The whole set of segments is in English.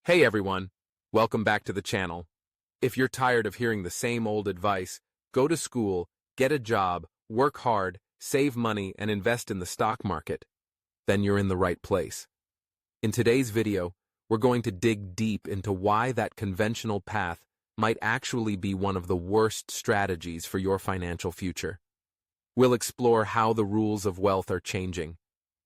Hey everyone, welcome back to the channel. If you're tired of hearing the same old advice, go to school, get a job, work hard, save money, and invest in the stock market, then you're in the right place. In today's video, we're going to dig deep into why that conventional path might actually be one of the worst strategies for your financial future. We'll explore how the rules of wealth are changing,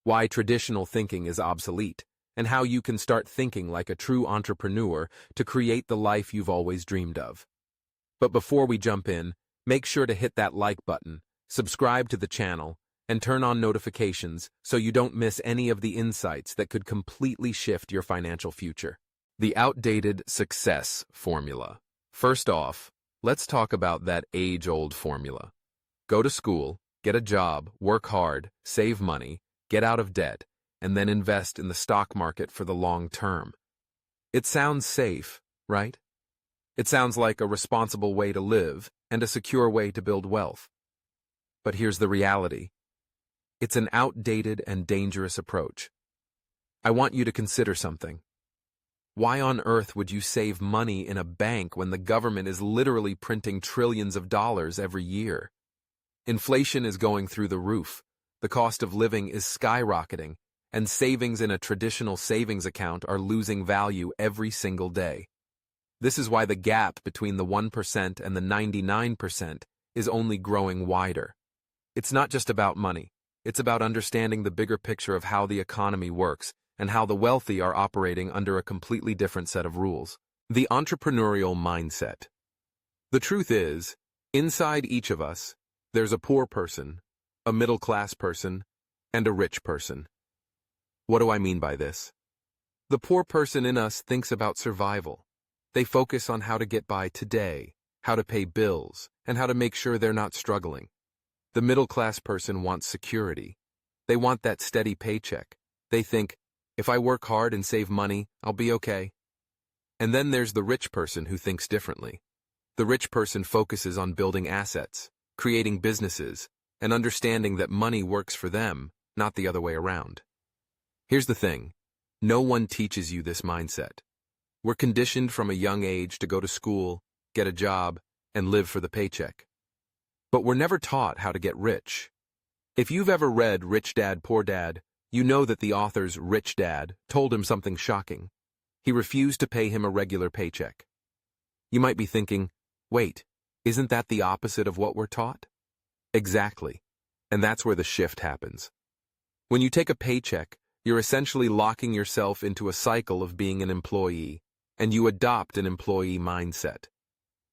why traditional thinking is obsolete, and how you can start thinking like a true entrepreneur to create the life you've always dreamed of. But before we jump in, make sure to hit that like button, subscribe to the channel, and turn on notifications so you don't miss any of the insights that could completely shift your financial future. The outdated success formula. First off, let's talk about that age-old formula. Go to school, get a job, work hard, save money, get out of debt, and then invest in the stock market for the long term. It sounds safe, right? It sounds like a responsible way to live and a secure way to build wealth. But here's the reality. It's an outdated and dangerous approach. I want you to consider something. Why on earth would you save money in a bank when the government is literally printing trillions of dollars every year? Inflation is going through the roof, the cost of living is skyrocketing, and savings in a traditional savings account are losing value every single day. This is why the gap between the 1% and the 99% is only growing wider. It's not just about money. It's about understanding the bigger picture of how the economy works and how the wealthy are operating under a completely different set of rules. The entrepreneurial mindset. The truth is, inside each of us, there's a poor person, a middle-class person, and a rich person. What do I mean by this? The poor person in us thinks about survival. They focus on how to get by today, how to pay bills, and how to make sure they're not struggling. The middle-class person wants security. They want that steady paycheck. They think, if I work hard and save money, I'll be okay. And then there's the rich person who thinks differently. The rich person focuses on building assets, creating businesses, and understanding that money works for them, not the other way around. Here's the thing. No one teaches you this mindset. We're conditioned from a young age to go to school, get a job, and live for the paycheck. But we're never taught how to get rich. If you've ever read Rich Dad, Poor Dad, you know that the author's rich dad told him something shocking. He refused to pay him a regular paycheck. You might be thinking, wait, isn't that the opposite of what we're taught? Exactly. And that's where the shift happens. When you take a paycheck, you're essentially locking yourself into a cycle of being an employee, and you adopt an employee mindset.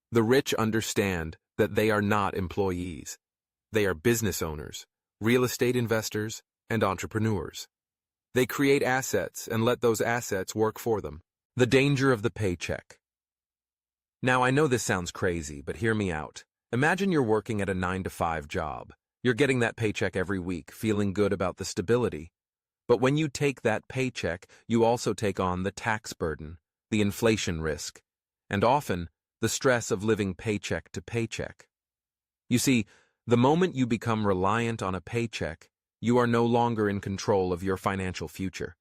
The rich understand that they are not employees. They are business owners, real estate investors, and entrepreneurs. They create assets and let those assets work for them. The danger of the paycheck. Now, I know this sounds crazy, but hear me out. Imagine you're working at a 9-to-5 job. You're getting that paycheck every week, feeling good about the stability. But when you take that paycheck, you also take on the tax burden, the inflation risk, and often the stress of living paycheck to paycheck. You see, the moment you become reliant on a paycheck, you are no longer in control of your financial future.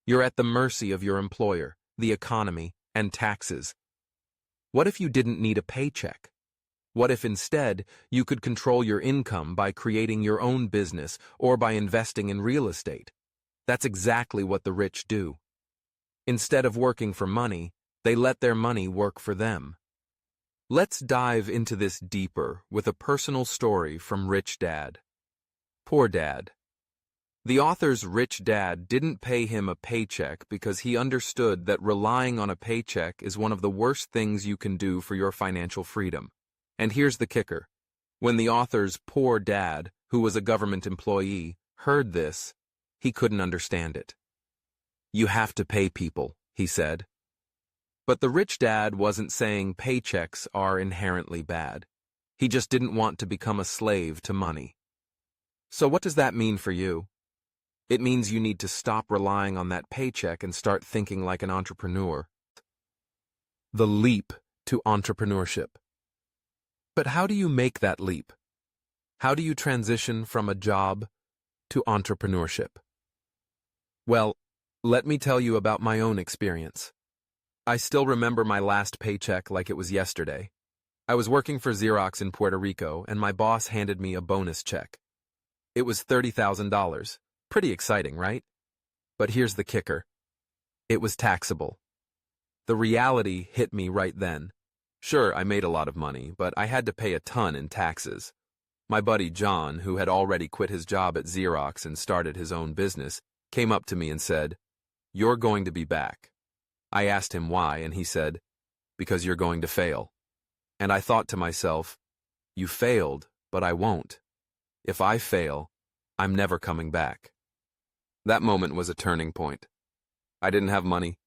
You're at the mercy of your employer, the economy, and taxes. What if you didn't need a paycheck? What if instead you could control your income by creating your own business or by investing in real estate? That's exactly what the rich do. Instead of working for money, they let their money work for them. Let's dive into this deeper with a personal story from Rich Dad, Poor Dad. The author's rich dad didn't pay him a paycheck because he understood that relying on a paycheck is one of the worst things you can do for your financial freedom. And here's the kicker. When the author's poor dad, who was a government employee, heard this, he couldn't understand it. You have to pay people, he said. But the rich dad wasn't saying paychecks are inherently bad. He just didn't want to become a slave to money. So what does that mean for you? It means you need to stop relying on that paycheck and start thinking like an entrepreneur. The leap to entrepreneurship. But how do you make that leap? How do you transition from a job to entrepreneurship? Well, let me tell you about my own experience. I still remember my last paycheck like it was yesterday. I was working for Xerox in Puerto Rico, and my boss handed me a bonus check. It was $30,000. Pretty exciting, right? But here's the kicker. It was taxable. The reality hit me right then. Sure, I made a lot of money, but I had to pay a ton in taxes. My buddy John, who had already quit his job at Xerox and started his own business, came up to me and said, "You're going to be back." I asked him why, and he said, "Because you're going to fail." And I thought to myself, you failed, but I won't. If I fail, I'm never coming back. That moment was a turning point. I didn't have money.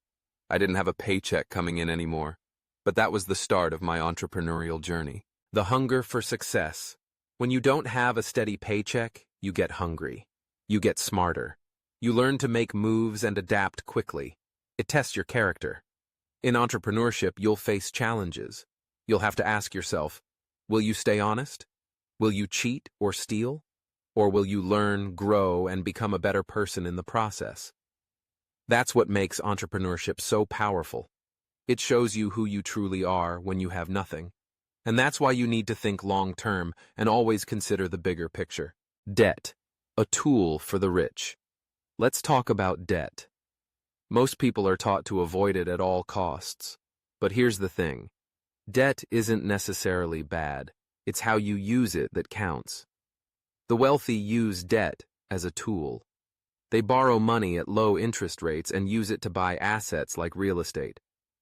I didn't have a paycheck coming in anymore. But that was the start of my entrepreneurial journey. The hunger for success. When you don't have a steady paycheck, you get hungry. You get smarter. You learn to make moves and adapt quickly. It tests your character. In entrepreneurship, you'll face challenges. You'll have to ask yourself, will you stay honest? Will you cheat or steal? Or will you learn, grow, and become a better person in the process? That's what makes entrepreneurship so powerful. It shows you who you truly are when you have nothing. And that's why you need to think long-term and always consider the bigger picture. Debt, a tool for the rich. Let's talk about debt. Most people are taught to avoid it at all costs. But here's the thing. Debt isn't necessarily bad. It's how you use it that counts. The wealthy use debt as a tool. They borrow money at low interest rates and use it to buy assets like real estate.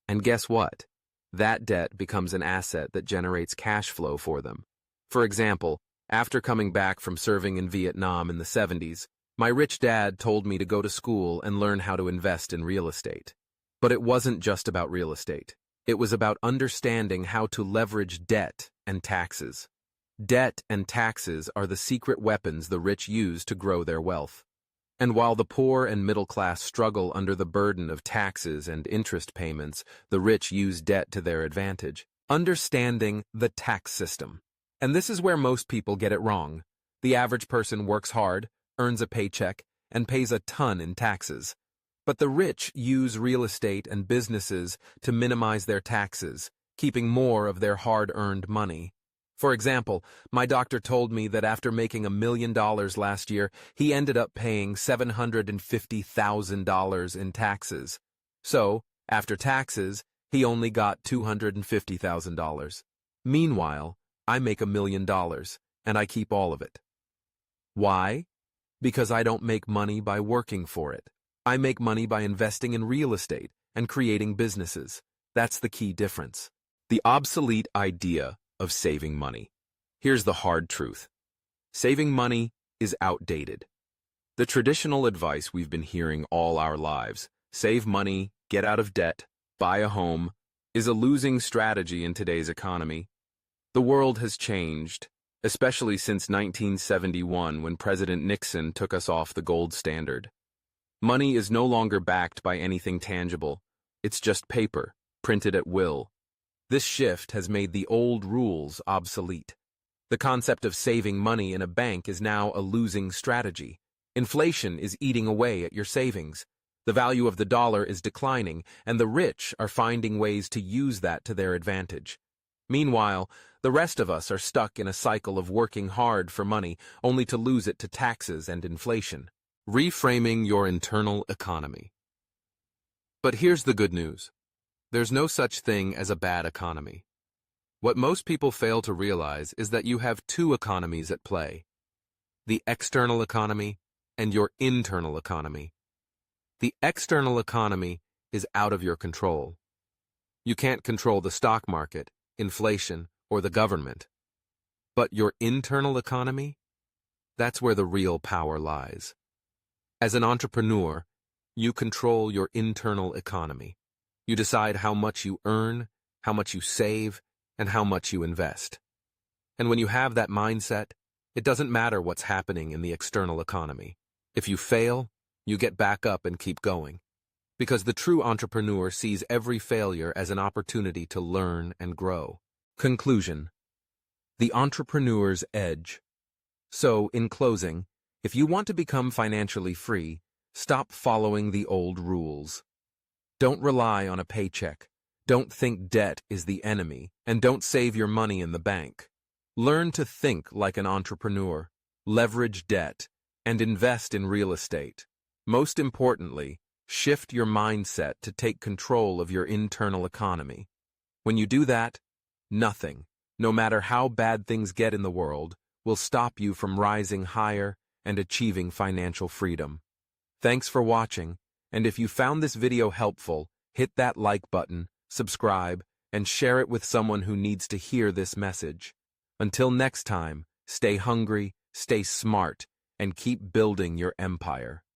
And guess what? That debt becomes an asset that generates cash flow for them. For example, after coming back from serving in Vietnam in the 70s, my rich dad told me to go to school and learn how to invest in real estate. But it wasn't just about real estate. It was about understanding how to leverage debt and taxes. Debt and taxes are the secret weapons the rich use to grow their wealth. And while the poor and middle class struggle under the burden of taxes and interest payments, the rich use debt to their advantage. Understanding the tax system. And this is where most people get it wrong. The average person works hard, earns a paycheck, and pays a ton in taxes. But the rich use real estate and businesses to minimize their taxes, keeping more of their hard-earned money. For example, my doctor told me that after making $1 million last year, he ended up paying $750,000 in taxes. So, after taxes, he only got $250,000. Meanwhile, I make $1 million, and I keep all of it. Why? Because I don't make money by working for it. I make money by investing in real estate and creating businesses. That's the key difference. The obsolete idea of saving money. Here's the hard truth. Saving money is outdated. The traditional advice we've been hearing all our lives, save money, get out of debt, buy a home, is a losing strategy in today's economy. The world has changed, especially since 1971 when President Nixon took us off the gold standard. Money is no longer backed by anything tangible. It's just paper, printed at will. This shift has made the old rules obsolete. The concept of saving money in a bank is now a losing strategy. Inflation is eating away at your savings. The value of the dollar is declining, and the rich are finding ways to use that to their advantage. Meanwhile, the rest of us are stuck in a cycle of working hard for money, only to lose it to taxes and inflation. Reframing your internal economy. But here's the good news. There's no such thing as a bad economy. What most people fail to realize is that you have two economies at play: the external economy and your internal economy. The external economy is out of your control. You can't control the stock market, inflation, or the government. But your internal economy? That's where the real power lies. As an entrepreneur, you control your internal economy. You decide how much you earn, how much you save, and how much you invest. And when you have that mindset, it doesn't matter what's happening in the external economy. If you fail, you get back up and keep going. Because the true entrepreneur sees every failure as an opportunity to learn and grow. Conclusion: the entrepreneur's edge. So, in closing, if you want to become financially free, stop following the old rules. Don't rely on a paycheck. Don't think debt is the enemy, and don't save your money in the bank. Learn to think like an entrepreneur, leverage debt, and invest in real estate. Most importantly, shift your mindset to take control of your internal economy. When you do that, nothing, no matter how bad things get in the world, will stop you from rising higher and achieving financial freedom. Thanks for watching, and if you found this video helpful, hit that like button, subscribe, and share it with someone who needs to hear this message. Until next time, stay hungry, stay smart, and keep building your empire.